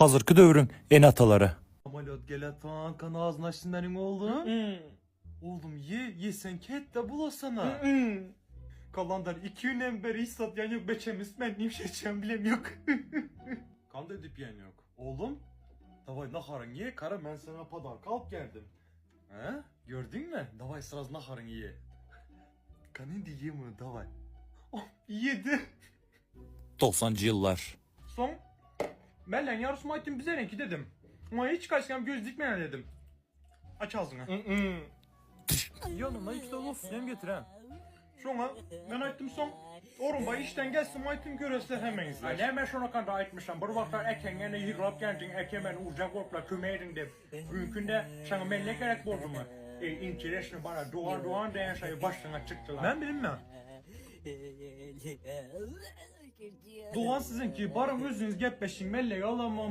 Hazırkı dövrün en ataları. Amalot gel atan kan ağzını açtın benim oğlum. Oğlum ye sen ket de bulasana. Kalandan 2 günden beri hiç satyan yok beçemiz ben neyim şeyçem bilem yok. Kan da edip yen yok. Oğlum davay naharın ye kara ben sana padar kalk geldim. He? Gördün mü? Davay sıraz naharın ye. Kanın diye mi davay? Oh yedi. 90'cı yıllar. Son Bellen yarısı maitim bize renki dedim. Ama hiç kaçkam göz dikmene dedim. Aç ağzını. Yanıma 2 dolu suyam getir ha. Sonra ben açtım son. Orumba işten gelsin maitim göresler hemen izler. Ne ben şuna kadar aytmışam. Bir vakta ekengene yıkılıp geldin. Ekemen uzak ortla kömeydin de. Mümkünde sana ben ne gerek buldu mu? İnteresini bana doğan diyen şey başına çıktılar. Ben bilmem. Doğan sizinki barın özünüz gep beşin melle yalamam.